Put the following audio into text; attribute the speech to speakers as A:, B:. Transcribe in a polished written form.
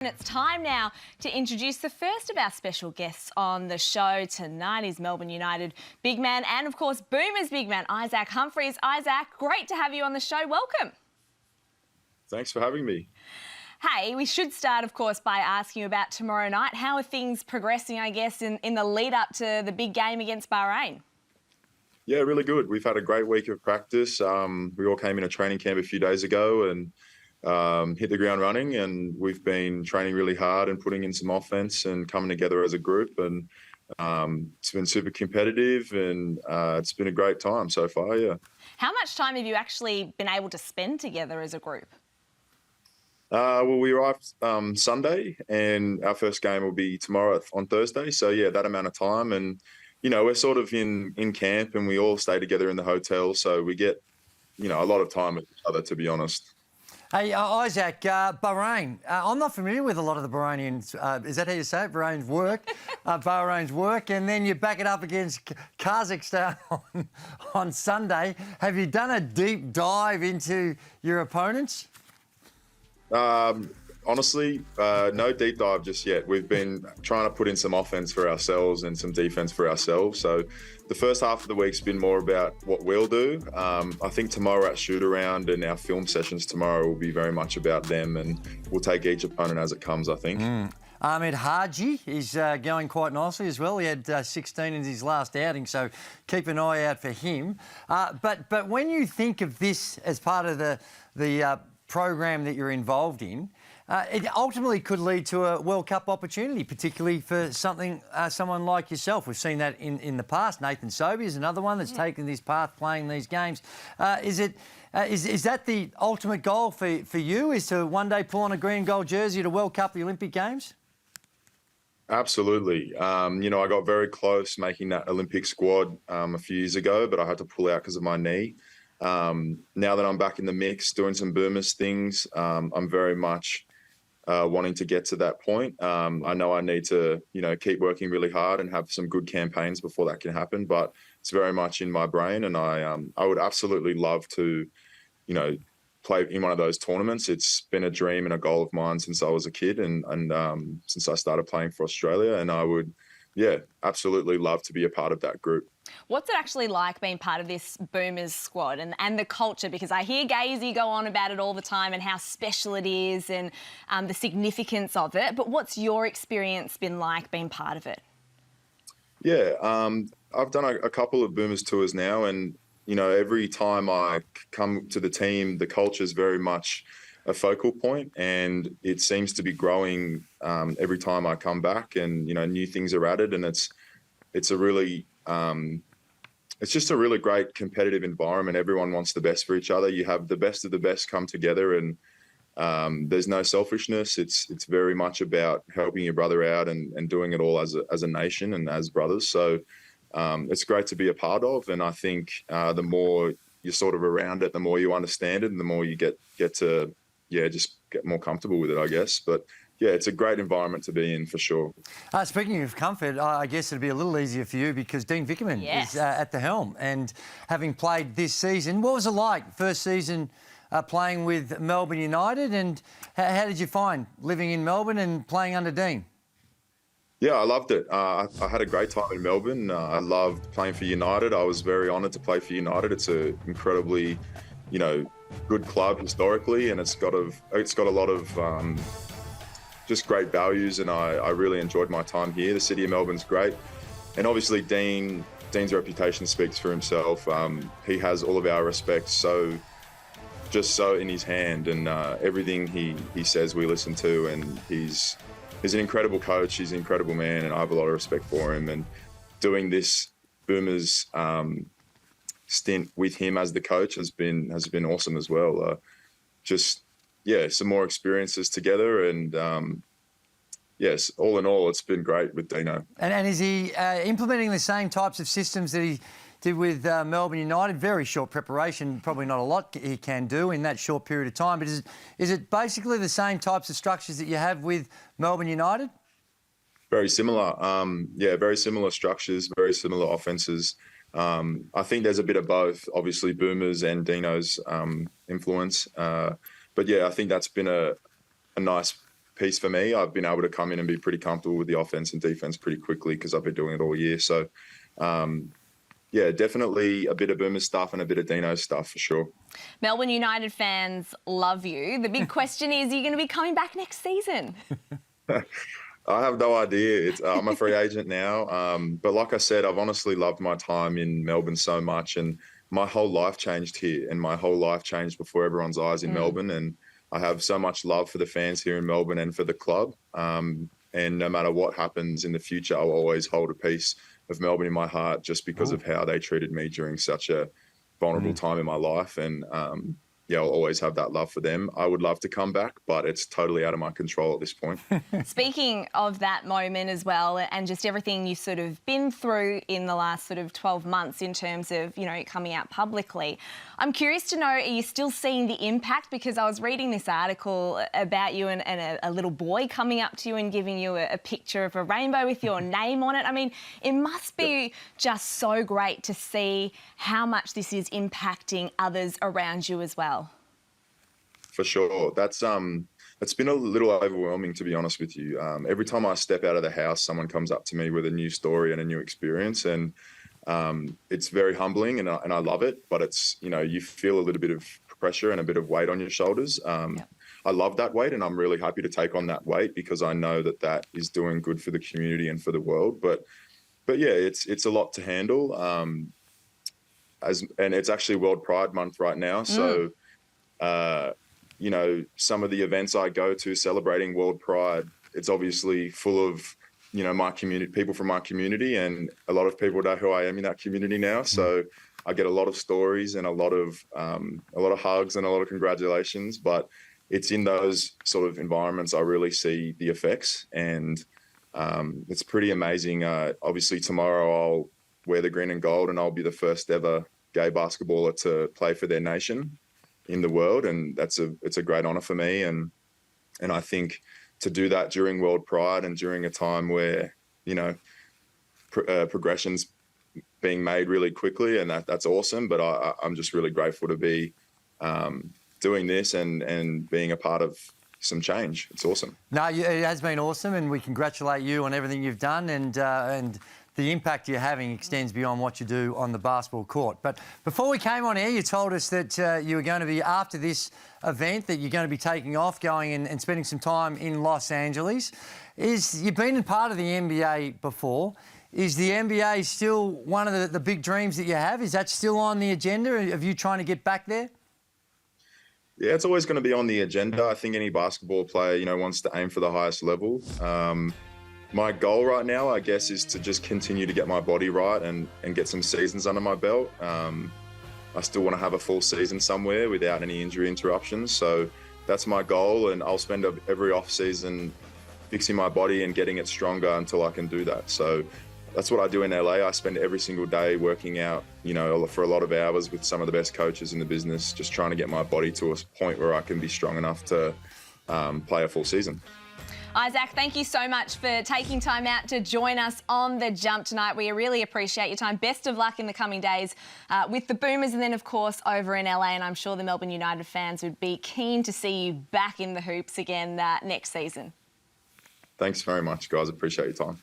A: And it's time now to introduce the first of our special guests on the show tonight. He's Melbourne United big man and, of course, Boomers big man, Isaac Humphries. Isaac, great to have you on the show. Welcome.
B: Thanks for having me.
A: Hey, we should start, of course, by asking you about tomorrow night. How are things progressing, I guess, in the lead-up to the big game against Bahrain?
B: Yeah, really good. We've had a great week of practice. We all came in a training camp a few days ago and hit the ground running, and we've been training really hard and putting in some offense and coming together as a group, and it's been super competitive, and it's been a great time so far. Yeah. How
A: much time have you actually been able to spend together as a group?
B: Well, we arrived Sunday, and our first game will be tomorrow on Thursday. So yeah, that amount of time, and you know, we're sort of in camp, and we all stay together in the hotel, so we get, you know, a lot of time with each other, to be honest.
C: Hey, Isaac, Bahrain. I'm not familiar with a lot of the Bahrainians. Is that how you say it? Bahrain's work. Bahrain's work. And then you back it up against Kazakhstan on Sunday. Have you done a deep dive into your opponents?
B: Honestly, no deep dive just yet. We've been trying to put in some offense for ourselves and some defense for ourselves. So the first half of the week's been more about what we'll do. I think tomorrow at shoot-around and our film sessions tomorrow will be very much about them, and we'll take each opponent as it comes, I think.
C: Ahmed Haji is going quite nicely as well. He had 16 in his last outing, so keep an eye out for him. But when you think of this as part of the program that you're involved in, it ultimately could lead to a World Cup opportunity, particularly for someone like yourself. We've seen that in the past. Nathan Sobey is another one that's taken this path playing these games. Is that the ultimate goal for you, is to one day pull on a green and gold jersey to World Cup, the Olympic Games?
B: Absolutely. You know, I got very close making that Olympic squad a few years ago, but I had to pull out because of my knee. Now that I'm back in the mix, doing some Boomers things, I'm very much wanting to get to that point. I know I need to, you know, keep working really hard and have some good campaigns before that can happen, but it's very much in my brain, and I would absolutely love to, you know, play in one of those tournaments. It's been a dream and a goal of mine since I was a kid, and since I started playing for Australia, and I would, yeah, absolutely love to be a part of that group.
A: What's it actually like being part of this Boomers squad and the culture? Because I hear Gazy go on about it all the time and how special it is and the significance of it. But what's your experience been like being part of it?
B: Yeah, I've done a couple of Boomers tours now, and, you know, every time I come to the team, the culture is very much a focal point, and it seems to be growing every time I come back, and, you know, new things are added, and it's a really it's just a really great competitive environment. Everyone wants the best for each other. You have the best of the best come together, and there's no selfishness. It's very much about helping your brother out and doing it all as a nation and as brothers. So it's great to be a part of, and I think the more you're sort of around it, the more you understand it, and the more you get to, yeah, just get more comfortable with it, I guess. But yeah, it's a great environment to be in for sure.
C: Speaking of comfort, I guess it'd be a little easier for you because Dean Vickerman is at the helm, and having played this season, what was it like first season playing with Melbourne United, and how did you find living in Melbourne and playing under Dean?
B: Yeah, I loved it. I had a great time in Melbourne. I loved playing for United. I was very honoured to play for United. It's an incredibly, you know, good club historically, and it's got a lot of just great values, and I really enjoyed my time here. The city of Melbourne's great, and obviously Dean's reputation speaks for himself. He has all of our respect just so in his hand, and everything he says we listen to, and he's an incredible coach. He's an incredible man, and I have a lot of respect for him. And doing this Boomers stint with him as the coach has been awesome as well. Yeah, some more experiences together, and yes, all in all, it's been great with Dino.
C: And is he implementing the same types of systems that he did with Melbourne United? Very short preparation, probably not a lot he can do in that short period of time, but is it basically the same types of structures that you have with Melbourne United?
B: Very similar. Yeah, very similar structures, very similar offences. I think there's a bit of both, obviously Boomers and Dino's influence. But yeah, I think that's been a nice piece for me. I've been able to come in and be pretty comfortable with the offense and defense pretty quickly because I've been doing it all year. So, yeah, definitely a bit of Boomer stuff and a bit of Dino stuff for sure.
A: Melbourne United fans love you. The big question is, are you going to be coming back next season?
B: I have no idea. I'm a free agent now. But like I said, I've honestly loved my time in Melbourne so much, and my whole life changed here, and my whole life changed before everyone's eyes in Melbourne. And I have so much love for the fans here in Melbourne and for the club. And no matter what happens in the future, I'll always hold a piece of Melbourne in my heart just because of how they treated me during such a vulnerable time in my life. And yeah, I'll always have that love for them. I would love to come back, but it's totally out of my control at this point.
A: Speaking of that moment as well, and just everything you've sort of been through in the last sort of 12 months in terms of, you know, coming out publicly, I'm curious to know, are you still seeing the impact? Because I was reading this article about you and a little boy coming up to you and giving you a picture of a rainbow with your name on it. I mean, it must be just so great to see how much this is impacting others around you as well.
B: For sure. It's been a little overwhelming, to be honest with you. Every time I step out of the house, someone comes up to me with a new story and a new experience. And it's very humbling and I love it. But it's, you know, you feel a little bit of pressure and a bit of weight on your shoulders. I love that weight, and I'm really happy to take on that weight because I know that that is doing good for the community and for the world. But yeah, it's a lot to handle. And it's actually World Pride Month right now. So, you know, some of the events I go to celebrating World Pride, it's obviously full of, you know, my community, people from my community, and a lot of people know who I am in that community now. So I get a lot of stories and a lot of hugs and a lot of congratulations. But it's in those sort of environments I really see the effects, and it's pretty amazing. Obviously, tomorrow I'll wear the green and gold, and I'll be the first ever gay basketballer to play for their nation in the world, and it's a great honor for me, and I think to do that during World Pride and during a time where, you know, progression's being made really quickly, and that's awesome. But I'm just really grateful to be doing this and being a part of some change. It's awesome. No,
C: it has been awesome, and we congratulate you on everything you've done, and the impact you're having extends beyond what you do on the basketball court. But before we came on air, you told us that you were going to be, after this event, that you're going to be taking off, going and spending some time in Los Angeles. You've been a part of the NBA before. Is the NBA still one of the big dreams that you have? Is that still on the agenda? Are you trying to get back there?
B: Yeah, it's always going to be on the agenda. I think any basketball player, you know, wants to aim for the highest level. My goal right now, I guess, is to just continue to get my body right and get some seasons under my belt. I still want to have a full season somewhere without any injury interruptions. So that's my goal, and I'll spend every off season fixing my body and getting it stronger until I can do that. So that's what I do in LA. I spend every single day working out, you know, for a lot of hours with some of the best coaches in the business, just trying to get my body to a point where I can be strong enough to play a full season.
A: Isaac, thank you so much for taking time out to join us on The Jump tonight. We really appreciate your time. Best of luck in the coming days with the Boomers, and then, of course, over in LA. And I'm sure the Melbourne United fans would be keen to see you back in the hoops again next season.
B: Thanks very much, guys. Appreciate your time.